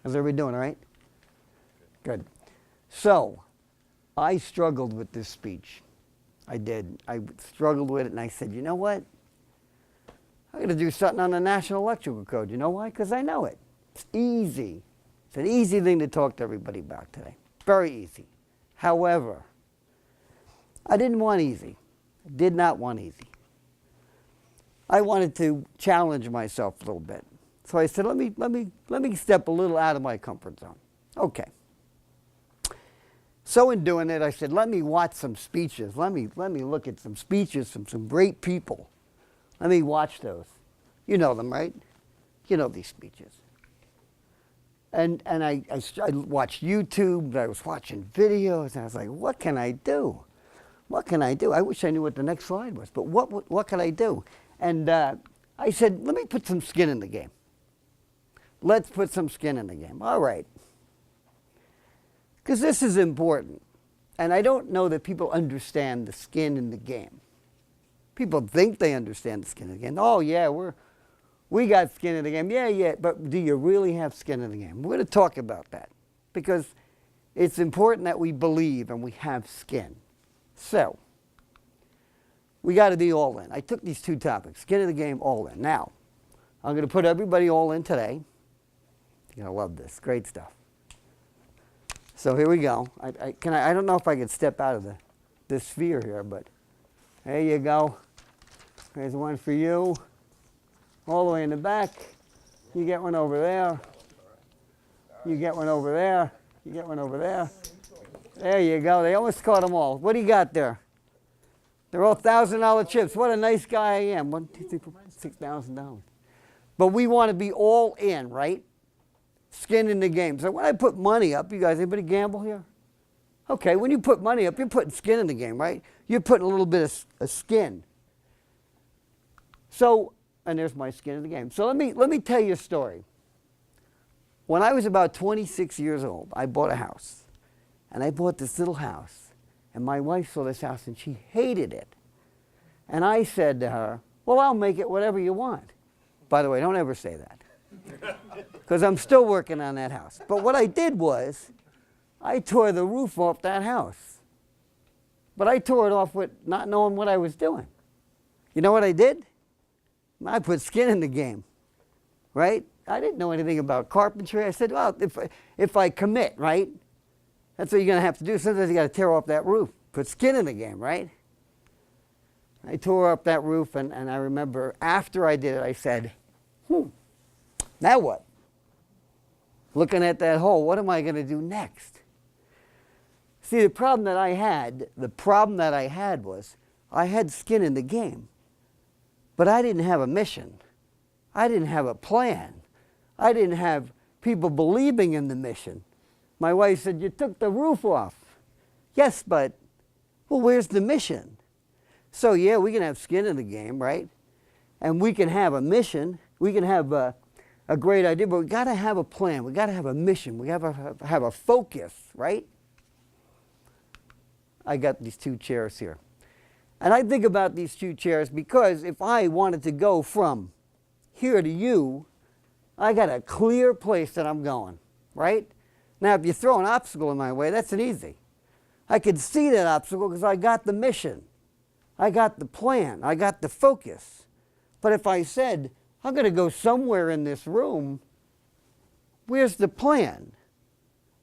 How's everybody doing, all right? Good. So, I struggled with this speech. I did. I struggled with it, and I said, you know what? I'm going to do something on the National Electrical Code. You know why? Because I know it. It's easy. It's an easy thing to talk to everybody about today. Very easy. However, I didn't want easy. I did not want easy. I wanted to challenge myself a little bit. So I said, let me step a little out of my comfort zone. Okay. So in doing it, I said, let me watch some speeches. Let me look at some speeches from some great people. Let me watch those. You know them, right? You know these speeches. And I watched YouTube. I was watching videos, and I was like, what can I do? What can I do? I wish I knew what the next slide was, but what can I do? And I said, let me put some skin in the game. Let's put some skin in the game. All right. Because this is important. And I don't know that people understand the skin in the game. People think they understand the skin in the game. Oh, yeah, we got skin in the game. Yeah, but do you really have skin in the game? We're going to talk about that. Because it's important that we believe and we have skin. So, we got to be all in. I took these two topics, skin in the game, all in. Now, I'm going to put everybody all in today. You're going to love this. Great stuff. So here we go. I don't know if I can step out of this sphere here, but there you go. There's one for you. All the way in the back. You get one over there. You get one over there. You get one over there. There you go. They almost caught them all. What do you got there? They're all $1,000 chips. What a nice guy I am. 1, 2, 3, 4, $6,000. But we want to be all in, right? Skin in the game. So when I put money up, you guys, anybody gamble here? Okay, when you put money up, you're putting skin in the game, right? You're putting a little bit of skin. So, and there's my skin in the game. So let me tell you a story. When I was about 26 years old, I bought a house. And I bought this little house. And my wife saw this house and she hated it. And I said to her, well, I'll make it whatever you want. By the way, don't ever say that. Because I'm still working on that house. But what I did was, I tore the roof off that house. But I tore it off with not knowing what I was doing. You know what I did? I put skin in the game, right? I didn't know anything about carpentry. I said, well, if I commit, right? That's what you're going to have to do. Sometimes you got to tear off that roof. Put skin in the game, right? I tore up that roof, and I remember after I did it, I said, now what? Looking at that hole, what am I going to do next? See, the problem that I had was I had skin in the game, but I didn't have a mission. I didn't have a plan. I didn't have people believing in the mission. My wife said, you took the roof off. Yes, but, well, where's the mission? So, yeah, we can have skin in the game, right? And we can have a mission. We can have a great idea, but we got to have a plan. We got to have a mission. We got to have a focus, right? I got these two chairs here. And I think about these two chairs because if I wanted to go from here to you, I got a clear place that I'm going, right? Now, if you throw an obstacle in my way, that's an easy. I could see that obstacle because I got the mission. I got the plan. I got the focus. But if I said, I'm going to go somewhere in this room, where's the plan?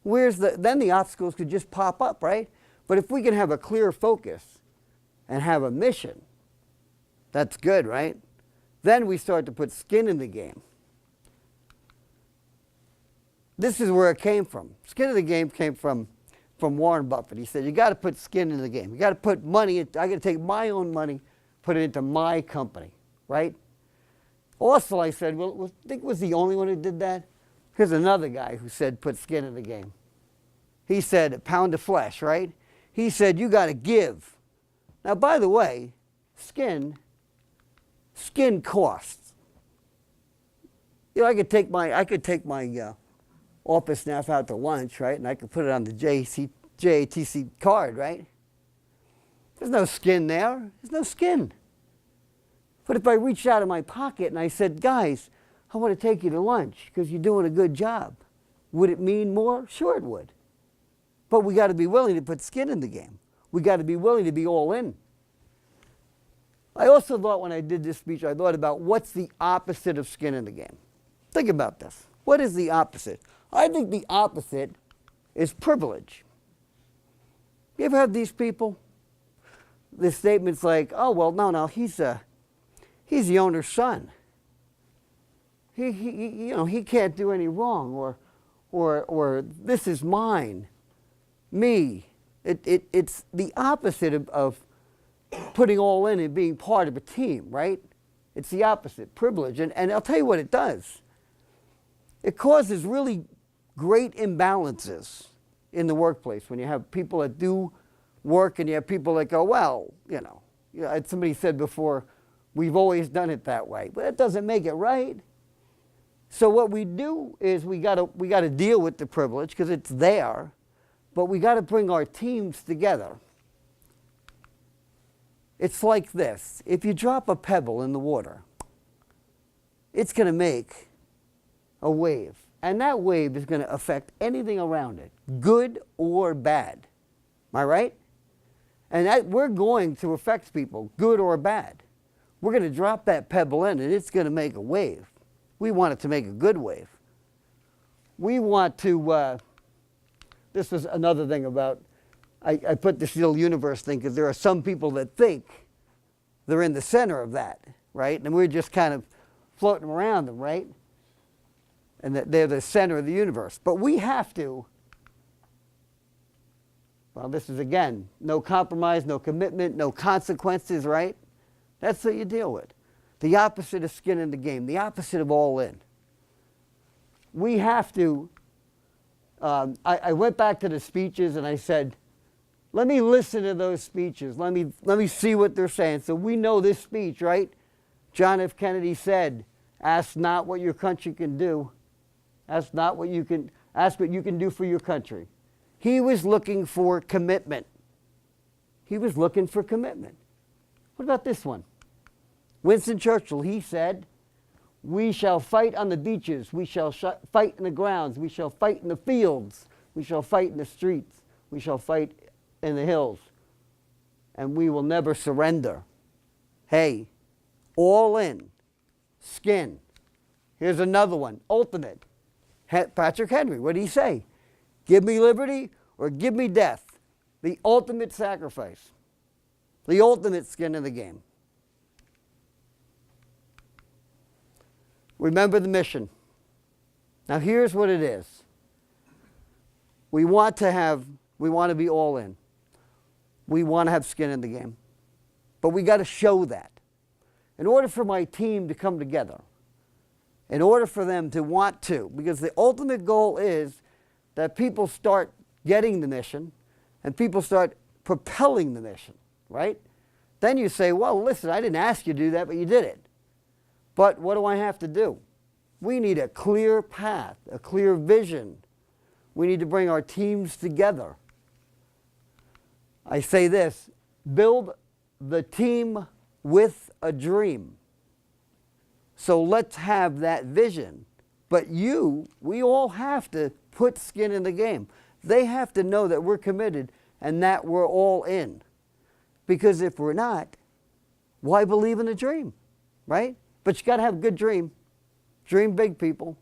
Then the obstacles could just pop up, right? But if we can have a clear focus and have a mission, that's good, right? Then we start to put skin in the game. This is where it came from. Skin in the game came from Warren Buffett. He said, you got to put skin in the game. You got to put money, I got to take my own money, put it into my company, right? Also, I said, well, I think was the only one who did that. Here's another guy who said, put skin in the game. He said, a pound of flesh, right? He said, you got to give. Now, by the way, skin costs. You know, I could take my office staff out to lunch, right? And I could put it on the JATC card, right? There's no skin there. There's no skin. But if I reached out of my pocket and I said, guys, I want to take you to lunch because you're doing a good job. Would it mean more? Sure it would. But we got to be willing to put skin in the game. We got to be willing to be all in. I also thought when I did this speech, I thought about what's the opposite of skin in the game. Think about this. What is the opposite? I think the opposite is privilege. You ever have these people? The statements like, oh, well, no, he's the owner's son. He can't do any wrong, or this is mine, me. It's the opposite of putting all in and being part of a team, right? It's the opposite, privilege. And I'll tell you what it does. It causes really great imbalances in the workplace when you have people that do work and you have people that go, well, somebody said before, we've always done it that way. But that doesn't make it right. So what we do is we got to deal with the privilege because it's there, but we got to bring our teams together. It's like this. If you drop a pebble in the water, it's going to make a wave. And that wave is going to affect anything around it, good or bad. Am I right? And we're going to affect people, good or bad. We're going to drop that pebble in and it's going to make a wave. We want it to make a good wave. We want to, this was another thing about, I put this little universe thing because there are some people that think they're in the center of that, right? And we're just kind of floating around them, right? And that they're the center of the universe. But we have to, well, this is again, no compromise, no commitment, no consequences, right? That's what you deal with. The opposite of skin in the game, the opposite of all in. We have to, I went back to the speeches and I said, let me listen to those speeches. Let me see what they're saying. So we know this speech, right? John F. Kennedy said, ask not what your country can do. Ask what you can do for your country. He was looking for commitment. He was looking for commitment. What about this one? Winston Churchill, he said, we shall fight on the beaches, we shall fight in the grounds, we shall fight in the fields, we shall fight in the streets, we shall fight in the hills, and we will never surrender. Hey, all in, skin. Here's another one, ultimate. Patrick Henry, what did he say? Give me liberty or give me death. The ultimate sacrifice. The ultimate skin in the game. Remember the mission. Now here's what it is. We want to be all in. We want to have skin in the game. But we got to show that. In order for my team to come together, in order for them to want to, because the ultimate goal is that people start getting the mission and people start propelling the mission, right? Then you say, well, listen, I didn't ask you to do that, but you did it. But what do I have to do? We need a clear path, a clear vision. We need to bring our teams together. I say this, build the team with a dream. So let's have that vision. But we all have to put skin in the game. They have to know that we're committed and that we're all in. Because if we're not, why believe in a dream, right? But you got to have a good dream. Dream big, people.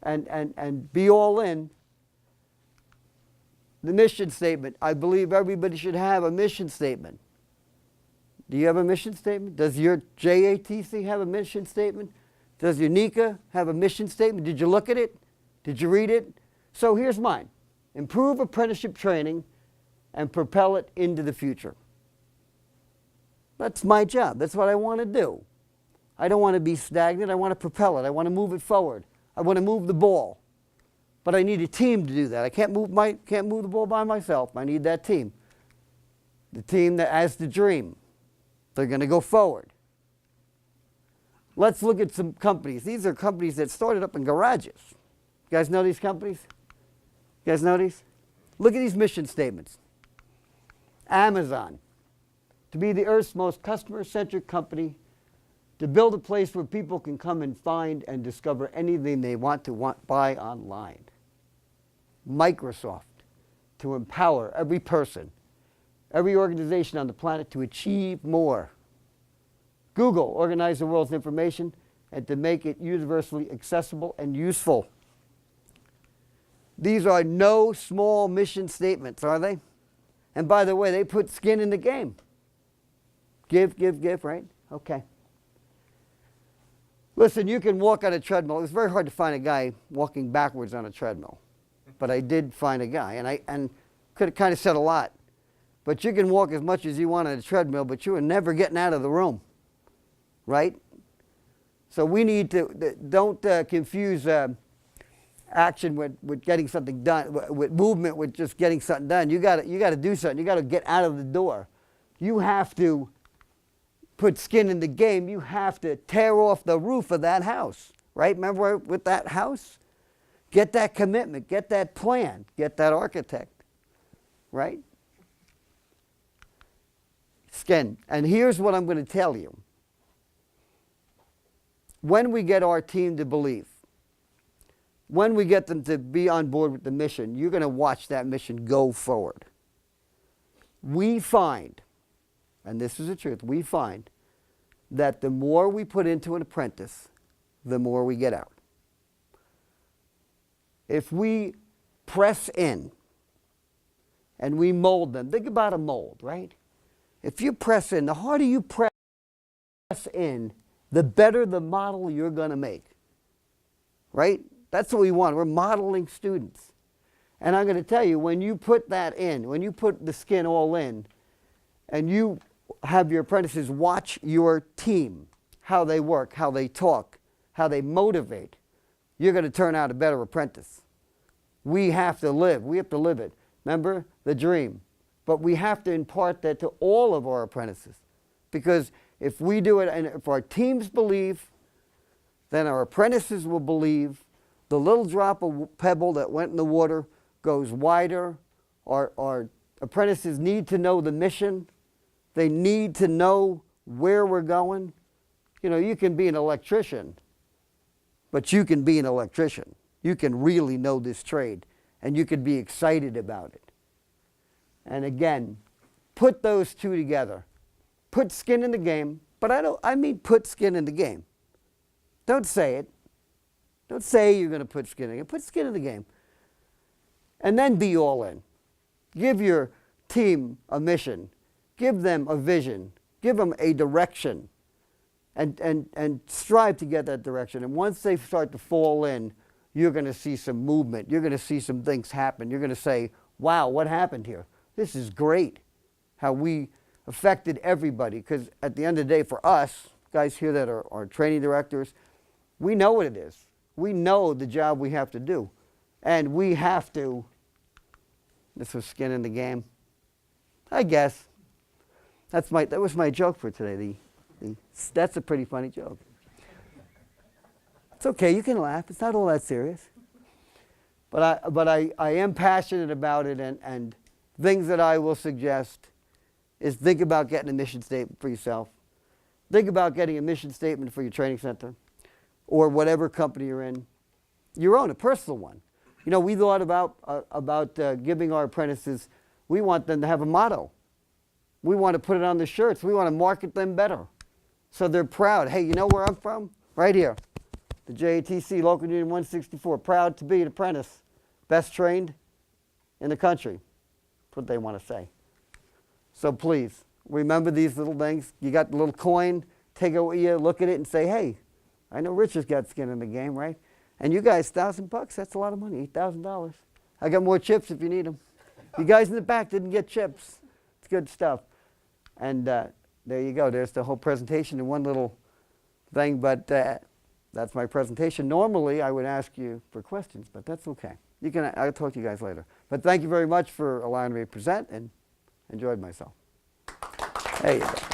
And be all in. The mission statement. I believe everybody should have a mission statement. Do you have a mission statement? Does your JATC have a mission statement? Does your NICA have a mission statement? Did you look at it? Did you read it? So here's mine. Improve apprenticeship training and propel it into the future. That's my job. That's what I want to do. I don't want to be stagnant. I want to propel it. I want to move it forward. I want to move the ball. But I need a team to do that. I can't move the ball by myself. I need that team. The team that has the dream. They're going to go forward. Let's look at some companies. These are companies that started up in garages. You guys know these companies? You guys know these? Look at these mission statements. Amazon, to be the Earth's most customer-centric company, to build a place where people can come and find and discover anything they want to buy online. Microsoft, to empower every person, every organization on the planet to achieve more. Google, organize the world's information and to make it universally accessible and useful. These are no small mission statements, are they? And by the way, they put skin in the game. Give, right? Okay. Listen, you can walk on a treadmill. It's very hard to find a guy walking backwards on a treadmill. But I did find a guy, and could have kind of said a lot. But you can walk as much as you want on a treadmill, but you are never getting out of the room. Right? So we need to, don't confuse action with getting something done, with movement with just getting something done. You got to do something. You got to get out of the door. You have to put skin in the game. You have to tear off the roof of that house. Right? Remember with that house? Get that commitment. Get that plan. Get that architect. Right? Skin. And here's what I'm going to tell you. When we get our team to believe, when we get them to be on board with the mission, you're going to watch that mission go forward. We find, and this is the truth, we find that the more we put into an apprentice, the more we get out. If we press in and we mold them, think about a mold, right? If you press in, the harder you press in, the better the model you're going to make. Right? That's what we want. We're modeling students. And I'm going to tell you, when you put that in, when you put the skin all in, and you have your apprentices watch your team, how they work, how they talk, how they motivate, you're going to turn out a better apprentice. We have to live. We have to live it. Remember the dream. But we have to impart that to all of our apprentices. Because if we do it, and if our teams believe, then our apprentices will believe. The little drop of pebble that went in the water goes wider. Our apprentices need to know the mission. They need to know where we're going. You know, you can be an electrician, but you can be an electrician. You can really know this trade, and you can be excited about it. And again, put those two together. Put skin in the game, but I mean put skin in the game. Don't say it. Don't say you're going to put skin in the game. Put skin in the game. And then be all in. Give your team a mission. Give them a vision. Give them a direction. And strive to get that direction. And once they start to fall in, you're going to see some movement. You're going to see some things happen. You're going to say, wow, what happened here? This is great. How we affected everybody. Because at the end of the day, for us, guys here that are training directors, we know what it is. We know the job we have to do. And we have to, this was skin in the game, I guess. That was my joke for today. That's a pretty funny joke. It's okay, you can laugh. It's not all that serious. But I am passionate about it, and things that I will suggest is think about getting a mission statement for yourself. Think about getting a mission statement for your training center or whatever company you're in. Your own, a personal one. You know, we thought about giving our apprentices, we want them to have a motto. We want to put it on the shirts. We want to market them better. So they're proud. Hey, you know where I'm from? Right here. The JATC, Local Union 164. Proud to be an apprentice. Best trained in the country. That's what they want to say. So please, remember these little things. You got the little coin. Take it with you, look at it, and say, hey, I know Richard's got skin in the game, right? And you guys, $1,000, that's a lot of money, $8,000. I got more chips if you need them. You guys in the back didn't get chips. It's good stuff. And there you go. There's the whole presentation in one little thing, but that's my presentation. Normally, I would ask you for questions, but that's okay. I'll talk to you guys later. But thank you very much for allowing me to present, and enjoyed myself. There you go.